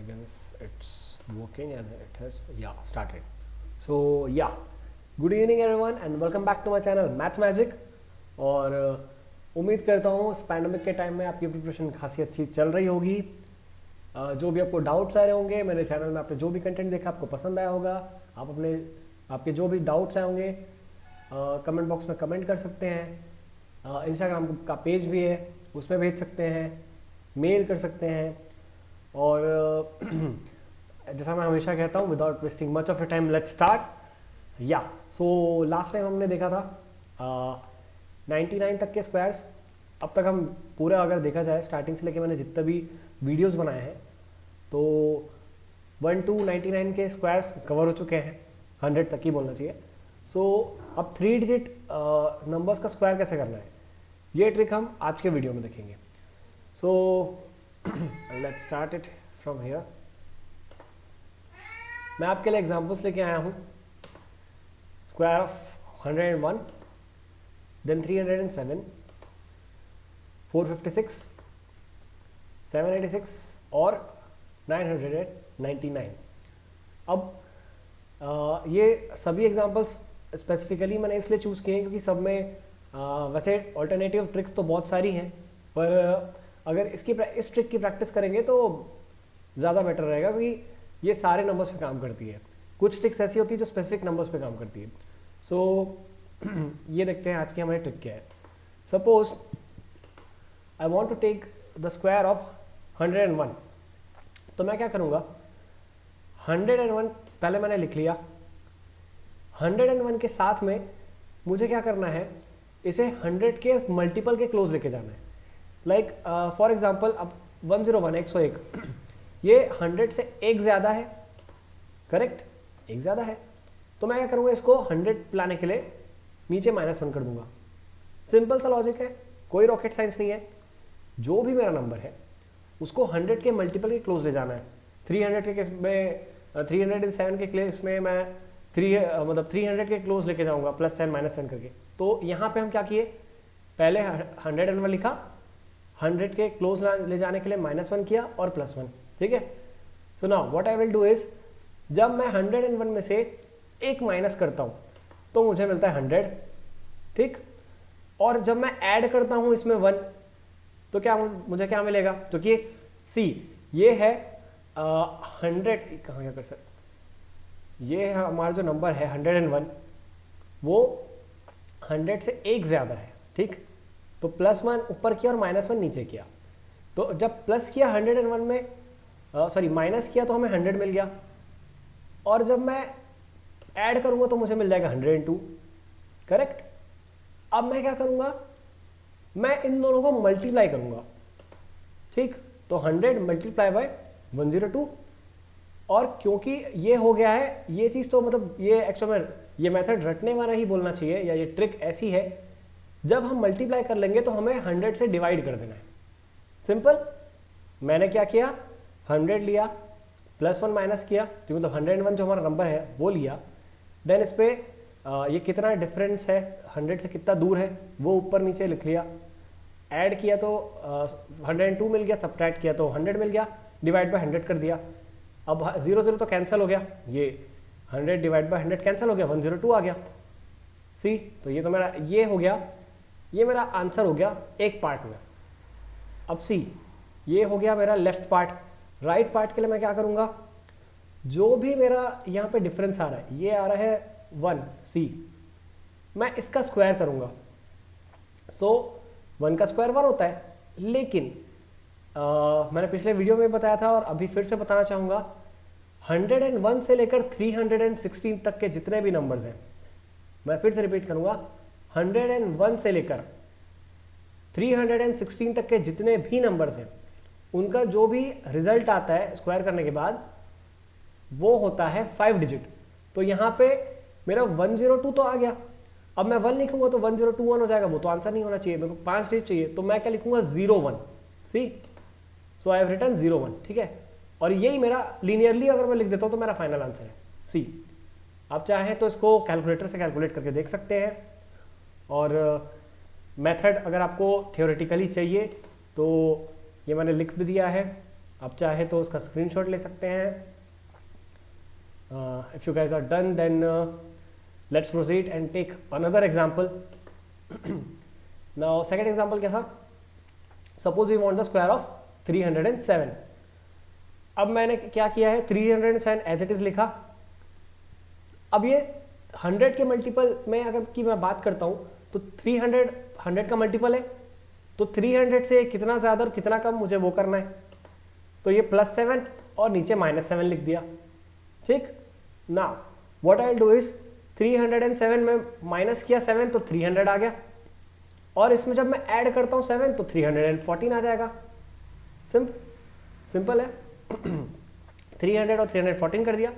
guess it's working and it has started. So good evening everyone and welcome back to my channel Math Magic. और उम्मीद करता हूँ इस pandemic के time में आपकी प्रिपरेशन खासी अच्छी चल रही होगी। जो भी आपको डाउट्स आ रहे होंगे मेरे चैनल में, आपने जो भी कंटेंट देखा आपको पसंद आया होगा, आप आपके जो भी डाउट्स आए होंगे कमेंट बॉक्स में कमेंट कर सकते हैं। इंस्टाग्राम का पेज भी है, उसमें भेज सकते हैं, मेल कर सकते हैं। और जैसा मैं हमेशा कहता हूँ, without wasting much of your time let's start. So last time हमने देखा था 99 तक के स्क्वायर्स। अब तक हम पूरा अगर देखा जाए स्टार्टिंग से लेके मैंने जितने भी वीडियोस बनाए हैं तो 1 to 99 के स्क्वायर्स कवर हो चुके हैं, 100 तक ही बोलना चाहिए। सो अब 3 डिजिट नंबर्स का स्क्वायर कैसे करना है, ये ट्रिक हम आज के वीडियो में देखेंगे। So let's start it from here. मैं आपके लिए एग्जांपल्स लेके आया हूँ। स्क्वायर ऑफ 101, देन 307, 456, 786 और 999। अब ये सभी एग्जांपल्स स्पेसिफिकली मैंने इसलिए चूज़ किए हैं क्योंकि सब में वैसे ऑल्टरनेटिव ट्रिक्स तो बहुत सारी हैं, पर अगर इस ट्रिक की प्रैक्टिस करेंगे तो ज़्यादा बेटर रहेगा क्योंकि ये सारे नंबर्स पे काम करती है। कुछ ट्रिक्स ऐसी होती है जो स्पेसिफिक नंबर्स पे काम करती है। सो ये देखते हैं आज की हमारी ट्रिक क्या है। Suppose I want to take the square of 101, तो मैं क्या करूँगा, 101 पहले मैंने लिख लिया। 101 के साथ में मुझे क्या करना है, इसे 100 के मल्टीपल के क्लोज लेके जाना है। लाइक फॉर एग्जाम्पल अब 101 101, ये 100 से एक ज़्यादा है, करेक्ट, एक ज़्यादा है। तो मैं क्या करूँगा, इसको 100 लाने के लिए नीचे -1 कर दूंगा। सिंपल सा लॉजिक है, कोई रॉकेट साइंस नहीं है। जो भी मेरा नंबर है उसको 100 के मल्टीपल के क्लोज ले जाना है। 300 के केस में 307 के केस में मैं 300 के क्लोज लेके जाऊंगा, +10 -10 करके। तो यहाँ पे हम क्या किए, पहले 101 लिखा, 100 के क्लोज ले जाने के लिए -1 किया और +1, ठीक है। So now what I will do is, जब मैं 101 में से एक माइनस करता हूँ तो मुझे मिलता है 100, ठीक। और जब मैं ऐड करता हूँ इसमें 1 तो मुझे क्या मिलेगा, क्योंकि सी ये है 100 कहाँ क्या कर सकते, ये है हमारा जो नंबर है 101, वो 100 से एक ज़्यादा है, ठीक। तो +1 ऊपर किया और -1 नीचे किया। तो जब प्लस किया 101 में, सॉरी माइनस किया तो हमें 100 मिल गया। और जब मैं ऐड करूंगा तो मुझे मिल जाएगा 102, करेक्ट। अब मैं क्या करूंगा, मैं इन दोनों को मल्टीप्लाई करूंगा, ठीक। तो 100 मल्टीप्लाई बाय 102। और क्योंकि ये हो गया है ये चीज़, तो मतलब ये एक्चुअल में ये मेथड रटने वाला ही बोलना चाहिए, या ये ट्रिक ऐसी है, जब हम मल्टीप्लाई कर लेंगे तो हमें 100 से डिवाइड कर देना है। सिंपल, मैंने क्या किया, 100 लिया, +1 माइनस किया, तो मतलब 101 जो हमारा नंबर है वो लिया। देन इस पे ये कितना डिफरेंस है, 100 से कितना दूर है वो ऊपर नीचे लिख लिया। ऐड किया तो 102 मिल गया, सब्ट्रैक्ट किया तो 100 मिल गया, डिवाइड बाय 100 कर दिया। अब 0 तो कैंसिल हो गया, ये 100 डिवाइड बाय 100 कैंसिल हो गया, 102 आ गया। सी, तो ये तो मेरा ये हो गया, ये मेरा आंसर हो गया एक पार्ट में। अब सी, ये हो गया मेरा लेफ्ट पार्ट। राइट पार्ट के लिए मैं क्या करूंगा, जो भी मेरा यहाँ पे डिफरेंस आ रहा है, ये आ रहा है 1, सी, मैं इसका स्क्वायर करूंगा। सो 1 का स्क्वायर 1 होता है, लेकिन मैंने पिछले वीडियो में बताया था और अभी फिर से बताना चाहूँगा, 101 से लेकर 316 तक के जितने भी नंबर्स हैं, मैं फिर से रिपीट करूँगा, 101 से लेकर 316 तक के जितने भी नंबर्स हैं, उनका जो भी रिजल्ट आता है स्क्वायर करने के बाद वो होता है 5 डिजिट। तो यहाँ पे मेरा 102 तो आ गया। अब मैं 1 लिखूंगा तो 1021 हो जाएगा, वो तो आंसर नहीं होना चाहिए, मेरे को 5 डिजिट चाहिए। तो मैं क्या लिखूंगा, 01, सी। सो आई हैव रिटन 01, ठीक है। और यही मेरा लीनियरली अगर मैं लिख देता हूँ तो मेरा फाइनल आंसर है, सी। आप चाहें तो इसको कैलकुलेटर से कैलकुलेट करके देख सकते हैं। और मेथड अगर आपको थियोरेटिकली चाहिए तो ये मैंने लिख भी दिया है, आप चाहे तो उसका स्क्रीनशॉट ले सकते हैं। If you guys are done then let's proceed and take another example. Now second example क्या था, suppose we want the square of 307। अब मैंने क्या किया है, 307 एज इट इज लिखा। अब ये 100 के मल्टीपल में अगर की मैं बात करता हूं तो 300 100 का मल्टीपल है, तो 300 से कितना ज्यादा और कितना कम मुझे वो करना है। तो ये +7 और नीचे -7 लिख दिया। ठीक, now what I will do is 307 में माइनस किया 7 तो 300 आ गया, और इसमें जब मैं ऐड करता हूं 7 तो 314 आ जाएगा। सिंपल है। 300 और 314 कर दिया।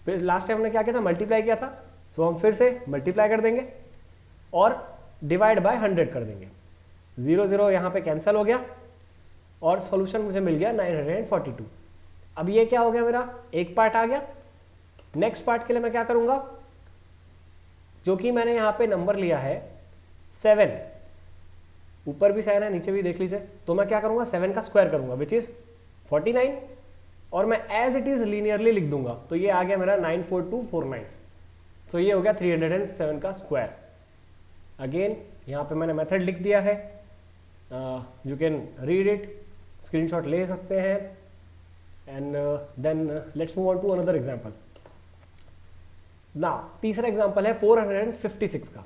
फिर लास्ट टाइम हमने क्या किया था, मल्टीप्लाई किया था, सो हम फिर से मल्टीप्लाई कर देंगे और डिवाइड बाय 100 कर देंगे। 0 0 यहाँ पे कैंसिल हो गया और सॉल्यूशन मुझे मिल गया 942। अब ये क्या हो गया, मेरा एक पार्ट आ गया। नेक्स्ट पार्ट के लिए मैं क्या करूंगा, जो कि मैंने यहाँ पे नंबर लिया है 7, ऊपर भी 7 है नीचे भी देख लीजिए, तो मैं क्या करूंगा 7 का स्क्वायर करूंगा विच इज 49, और मैं एज इट इज लीनियरली लिख दूंगा, तो ये आ गया मेरा 94249। सो ये हो गया 307 का स्क्वायर। अगेन यहाँ पे मैंने मेथड लिख दिया है, you can read it, screenshot ले सकते हैं। And then let's move on to another example. Now तीसरा एग्जांपल है 456 का।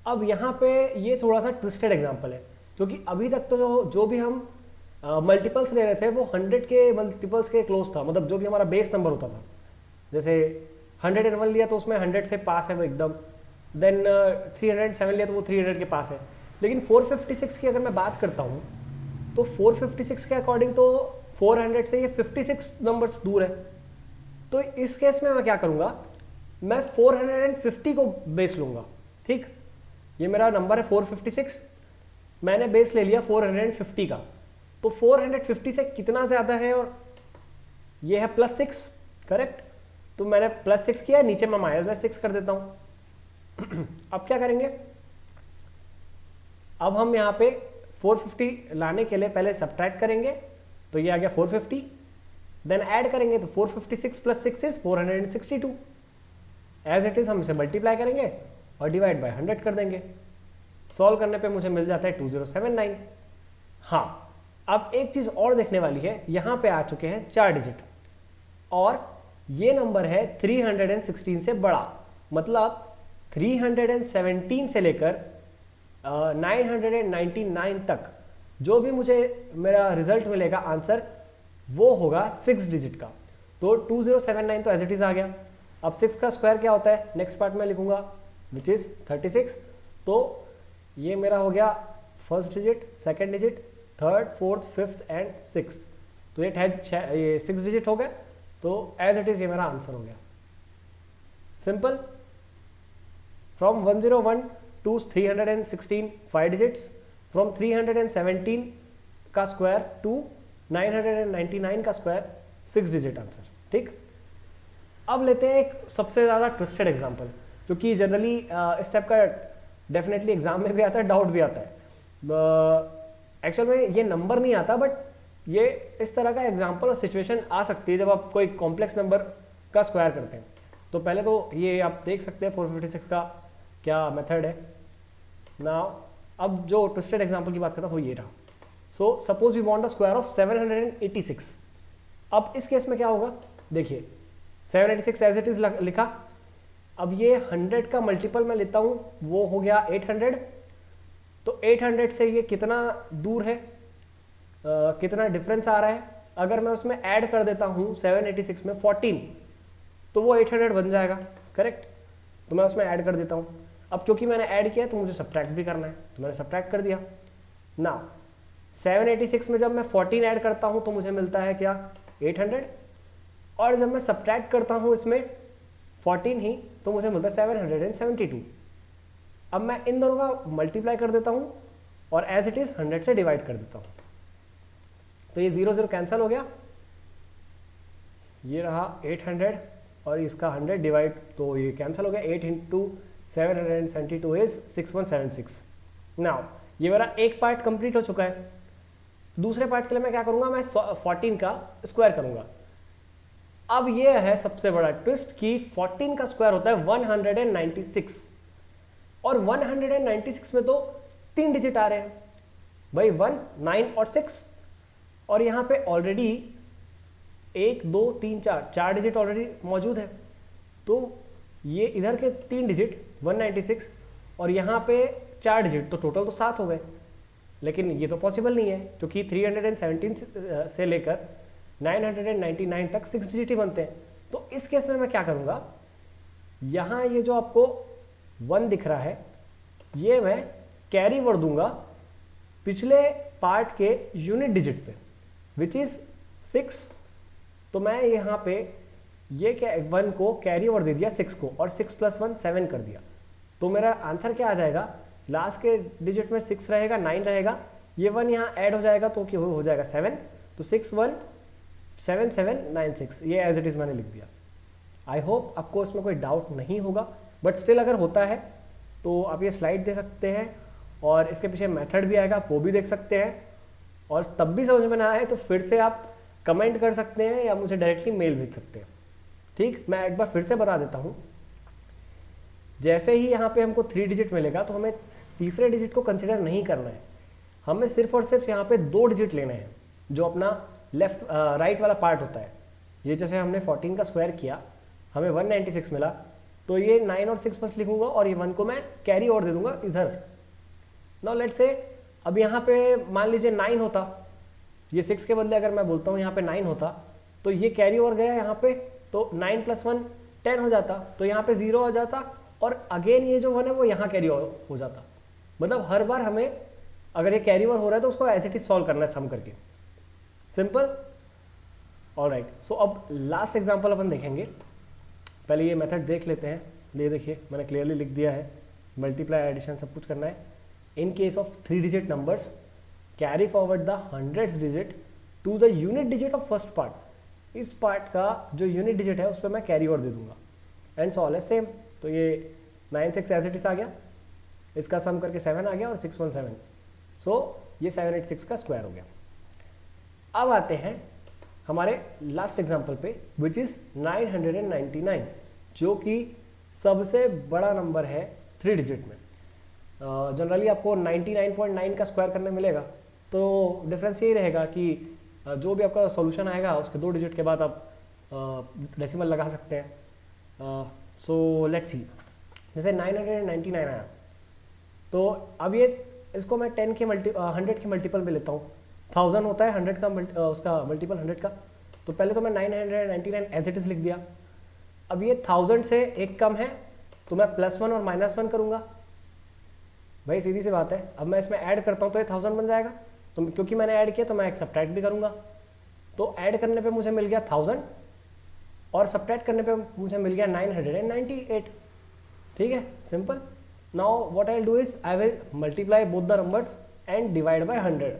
अब यहाँ पे ये थोड़ा सा ट्विस्टेड एग्जांपल है, क्योंकि अभी तक तो जो भी हम मल्टीपल्स ले रहे थे वो 100 के मल्टीपल्स के क्लोज था, मतलब जो भी हमारा बेस नंबर होता था। जैसे 101 लिया तो उसमें 100 से पास है वो एकदम, देन 307 लिया तो वो 300 के पास है। लेकिन 456 की अगर मैं बात करता हूँ तो 456 के अकॉर्डिंग तो 400 से ये 56 नंबर्स दूर है। तो इस केस में मैं क्या करूँगा, मैं 450 को बेस लूँगा। ठीक, ये मेरा नंबर है 456, मैंने बेस ले लिया 450 का, तो 450 से कितना ज्यादा है, और ये है +6, करेक्ट। तो मैंने +6 किया, नीचे मैं -6 कर देता हूं। अब क्या करेंगे, अब हम यहाँ पे 450 लाने के लिए पहले सब्ट्रैक्ट करेंगे, तो ये आ गया 450, देन ऐड करेंगे तो 456 + 6 इज 462। एज इट इज हम इसे मल्टीप्लाई करेंगे और डिवाइड बाय 100 कर देंगे। सॉल्व करने पे मुझे मिल जाता है 2079। हाँ, अब एक चीज और देखने वाली है, यहां पे आ चुके हैं 4 डिजिट और ये नंबर है 316 से बड़ा, मतलब 317 से लेकर 999 तक जो भी मुझे मेरा रिजल्ट मिलेगा आंसर, वो होगा 6 डिजिट का। तो 2079 तो एज इट इज आ गया। अब 6 का स्क्वायर क्या होता है, नेक्स्ट पार्ट में लिखूंगा विच इज 36। तो ये मेरा हो गया first digit, second digit, third, fourth, fifth and six. तो ये 6 डिजिट हो गए, तो एज इट इज ये मेरा आंसर हो गया। Simple, from 101 to 316 5 digits, from 317 का स्क्वायर टू 999 का स्क्वायर 6 डिजिट आंसर। ठीक, अब लेते हैं एक सबसे ज़्यादा ट्विस्टेड एग्जाम्पल, क्योंकि जनरली इस टाइप का डेफिनेटली एग्जाम में भी आता है, डाउट भी आता है। एक्चुअल में ये नंबर नहीं आता, बट ये इस तरह का एग्जाम्पल और सिचुएशन आ सकती है जब आप कोई कॉम्प्लेक्स नंबर का स्क्वायर करते हैं। तो पहले तो ये आप देख सकते हैं 456 का क्या मेथड है। नाउ अब जो ट्विस्टेड एग्जाम्पल की बात करता हूँ वो ये रहा। So suppose we want the square of 786। अब इस केस में क्या होगा, देखिए 786 एज इट इज लिखा। अब ये 100 का मल्टीपल मैं लेता हूँ, वो हो गया 800। तो 800 से ये कितना दूर है, कितना डिफरेंस आ रहा है। अगर मैं उसमें ऐड कर देता हूँ 786 में 14, तो वो 800 बन जाएगा, करेक्ट। तो मैं उसमें ऐड कर देता हूँ। अब क्योंकि मैंने ऐड किया तो मुझे सब्ट्रैक्ट भी करना है, तो मैंने सब्ट्रैक्ट कर दिया ना। 786 में जब मैं 14 ऐड करता हूँ तो मुझे मिलता है क्या, 800, और जब मैं सब्ट्रैक्ट करता हूँ इसमें 14 ही, तो मुझे मिलता है 772। अब मैं इन दोनों का मल्टीप्लाई कर देता हूँ और एज इट इज 100 से डिवाइड कर देता हूँ, तो ये 0 0 कैंसिल हो गया। ये रहा 800 और इसका 100 डिवाइड, तो ये कैंसिल हो गया। 8 × 772 इज 6176। नाउ ये मेरा एक पार्ट कंप्लीट हो चुका है। दूसरे पार्ट के लिए मैं क्या करूँगा, मैं 14 का स्क्वायर करूँगा। अब ये है सबसे बड़ा ट्विस्ट कि 14 का स्क्वायर होता है 196, और 196 में तो 3 डिजिट आ रहे हैं भाई, 1, 9 और 6, और यहाँ पे ऑलरेडी 1 2 3 4 डिजिट ऑलरेडी मौजूद है। तो ये इधर के 3 डिजिट 196 और यहाँ पे 4 डिजिट, तो टोटल तो 7 हो गए। लेकिन ये तो पॉसिबल नहीं है क्योंकि 317 से लेकर 999 तक 6 डिजिट ही बनते हैं। तो इस केस में मैं क्या करूँगा, यहाँ ये जो आपको 1 दिख रहा है ये मैं कैरी वर्ड दूंगा पिछले पार्ट के यूनिट डिजिट पे, विच इज 6। तो मैं यहाँ पे ये क्या 1 को कैरी ओवर दे दिया 6 को, और 6 + 1 7 कर दिया। तो मेरा आंसर क्या आ जाएगा, लास्ट के डिजिट में 6 रहेगा, 9 रहेगा, ये 1 यहाँ ऐड हो जाएगा तो कि हो जाएगा 7। तो 6 1 7 7 9 6, ये एज इट इज़ मैंने लिख दिया। आई होप आपको इसमें कोई डाउट नहीं होगा, बट स्टिल अगर होता है तो आप ये स्लाइड दे सकते हैं और इसके पीछे मेथड भी आएगा, वो भी देख सकते हैं। और तब भी समझ में ना आए तो फिर से आप कमेंट कर सकते हैं या मुझे डायरेक्टली मेल भेज सकते हैं। ठीक, मैं एक बार फिर से बता देता हूँ। जैसे ही यहाँ पे हमको 3 डिजिट मिलेगा तो हमें तीसरे डिजिट को कंसिडर नहीं करना है, हमें सिर्फ और सिर्फ यहाँ पे 2 डिजिट लेने हैं, जो अपना लेफ्ट राइट वाला पार्ट होता है। ये जैसे हमने 14 का स्क्वायर किया, हमें 196 मिला, तो ये 9 और 6 बस लिखूंगा और ये 1 को मैं कैरी ओवर दे दूंगा इधर। नाउ लेट्स से अब यहाँ पे मान लीजिए 9 होता, ये 6 के बदले अगर मैं बोलता हूँ यहाँ पे 9 होता, तो ये कैरी ओवर गया यहाँ पे, तो 9 + 1 10 हो जाता, तो यहाँ पे 0 हो जाता, और अगेन ये जो 1 है वो यहाँ कैरी ओवर हो जाता। मतलब हर बार हमें अगर ये कैरी ओवर हो रहा है तो उसको एज इट इज सॉल्व करना है सम करके, सिंपल। ऑलराइट, सो अब लास्ट एग्जाम्पल अपन देखेंगे। पहले ये मेथड देख लेते हैं। ये देखिए मैंने क्लियरली लिख दिया है, मल्टीप्लाई एडिशन सब कुछ करना है। In case of 3 digit numbers carry forward the 100th digit to the unit digit of first part. इस पार्ट का जो यूनिट डिजिट है उस पर मैं कैरी ओवर दे दूंगा, एंड सॉल है सेम। तो ये 9 6 एज इट इज आ गया, इसका सम करके 7 आ गया और 6 1 7, सो ये 786 का स्क्वायर हो गया। अब आते हैं हमारे लास्ट एग्जाम्पल पे, विच इज 999, जो कि सबसे बड़ा नंबर है 3 डिजिट में। जनरली आपको 99.9 का स्क्वायर करने मिलेगा, तो डिफरेंस यही रहेगा कि जो भी आपका सॉल्यूशन आएगा उसके 2 डिजिट के बाद आप डेसिमल लगा सकते हैं। सो लेट्स सी, जैसे 999 आया, तो अब ये इसको मैं 100 के मल्टीपल में लेता हूँ। 1000 होता है 100 का उसका मल्टीपल 100 का, तो पहले तो मैं 999 एज इट इज लिख दिया। अब ये 1000 से एक कम है तो मैं +1 और -1 करूँगा, भाई सीधी सी बात है। अब मैं इसमें ऐड करता हूँ तो ये 1000 बन जाएगा, तो क्योंकि मैंने ऐड किया तो मैं एक सब्ट्रैक्ट भी करूँगा। तो ऐड करने पे मुझे मिल गया 1000 और सब्ट्रैक्ट करने पे मुझे मिल गया 998। ठीक है, simple. Now what I will do is I will multiply both the numbers and divide by 100।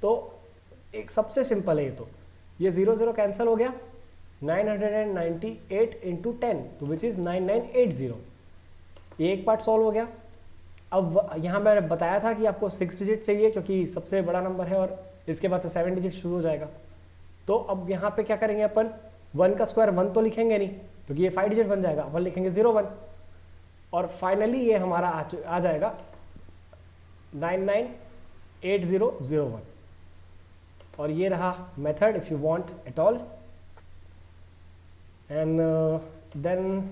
तो एक सबसे सिंपल है ये 0 0 कैंसिल हो गया, 998 इंटू 10, तो विच इज 9980। ये एक पार्ट सॉल्व हो गया। अब यहाँ मैंने बताया था कि आपको 6 डिजिट चाहिए क्योंकि सबसे बड़ा नंबर है और इसके बाद से 7 डिजिट शुरू हो जाएगा। तो अब यहाँ पे क्या करेंगे अपन, 1 का स्क्वायर 1 तो लिखेंगे नहीं क्योंकि ये 5 डिजिट बन जाएगा, अपन लिखेंगे 0 1, और फाइनली ये हमारा आ जाएगा 998001। और ये रहा method if you want at all. And then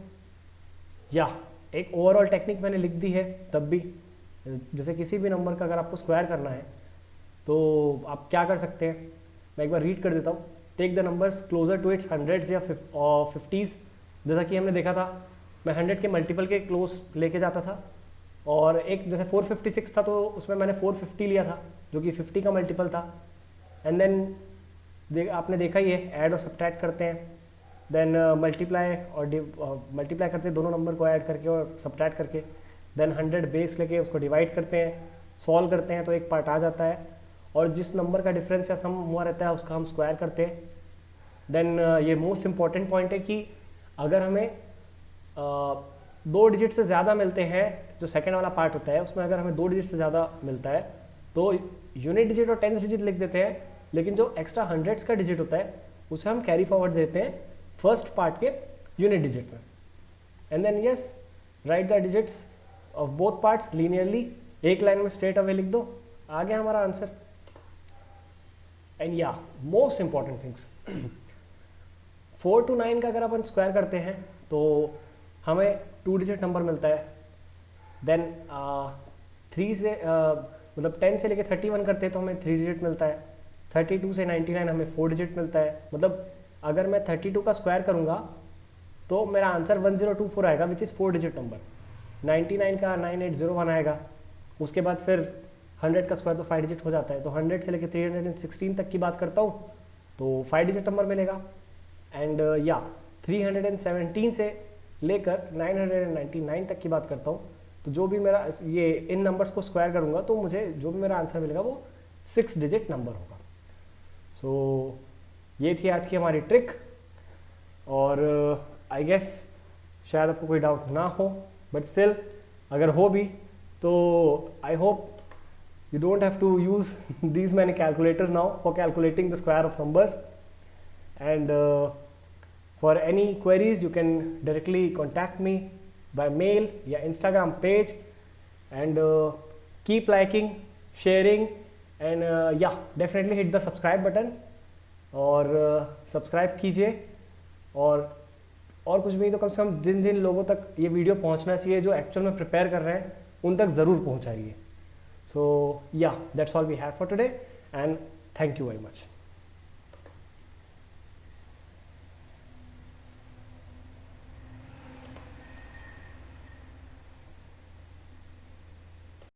या एक ओवरऑल टेक्निक मैंने लिख दी है तब भी, जैसे किसी भी नंबर का अगर आपको स्क्वायर करना है तो आप क्या कर सकते हैं, मैं एक बार रीड कर देता हूँ। Take the numbers closer to its 100s या 50s। जैसा कि हमने देखा था, मैं 100 के मल्टीपल के क्लोज लेके जाता था, और एक जैसे 456 था तो उसमें मैंने 450 लिया था जो कि 50 का मल्टीपल था। एंड देन आपने देखा ही है, ऐड और सब्ट्रैक्ट करते हैं, देन मल्टीप्लाई मल्टीप्लाई करते हैं दोनों नंबर को ऐड करके और सब्ट्रैक्ट करके, देन 100 बेस लेके उसको डिवाइड करते हैं, सॉल्व करते हैं तो एक पार्ट आ जाता है, और जिस नंबर का डिफरेंस या सम हुआ रहता है उसका हम स्क्वायर करते हैं। देन ये मोस्ट इंपॉर्टेंट पॉइंट है कि अगर हमें 2 डिजिट से ज़्यादा मिलते हैं, जो सेकेंड वाला पार्ट होता है उसमें अगर हमें 2 डिजिट से ज़्यादा मिलता है तो यूनिट डिजिट और टेंस डिजिट लिख देते हैं, लेकिन जो एक्स्ट्रा हंड्रेड्स का डिजिट होता है उसे हम कैरी फॉरवर्ड देते हैं फर्स्ट पार्ट के यूनिट डिजिट में। And then yes, write the digits of both parts linearly, एक लाइन में स्ट्रेट अवे लिख दो, आ गया हमारा आंसर। एंड या मोस्ट इंपॉर्टेंट थिंग्स, 4 to 9 का अगर अपन स्क्वायर करते हैं तो हमें 2 डिजिट नंबर मिलता है। देन 3 से मतलब 10 से लेके 31 करते हैं तो हमें 3 डिजिट मिलता है। 32 से 99 हमें 4 डिजिट मिलता है। मतलब अगर मैं 32 का स्क्वायर करूँगा तो मेरा आंसर 1024 आएगा, विच इज़ 4 डिजिट नंबर। 99 का 9801 आएगा। उसके बाद फिर 100 का स्क्वायर तो 5 डिजिट हो जाता है, तो 100 से लेके 316 तक की बात करता हूँ तो 5 डिजिट नंबर मिलेगा। एंड या 317 से लेकर 999 तक की बात करता हूँ तो जो भी मेरा ये इन नंबर्स को स्क्वायर करूँगा तो मुझे जो भी मेरा आंसर मिलेगा वो 6 डिजिट नंबर होगा। सो ये थी आज की हमारी ट्रिक, और आई गेस शायद आपको कोई डाउट ना हो, बट स्टिल अगर हो भी तो I hope you don't have to use these many calculators now for calculating the square of numbers. And for any queries you can directly contact me by mail या Instagram page, and keep liking, sharing, and yeah, definitely hit the subscribe button और subscribe कीजिए। और कुछ भी नहीं तो कम से कम जिन लोगों तक ये वीडियो पहुंचना चाहिए जो एक्चुअल में प्रिपेयर कर रहे हैं उन तक ज़रूर पहुंचाइए। So yeah, that's all we have for today, and thank you very much.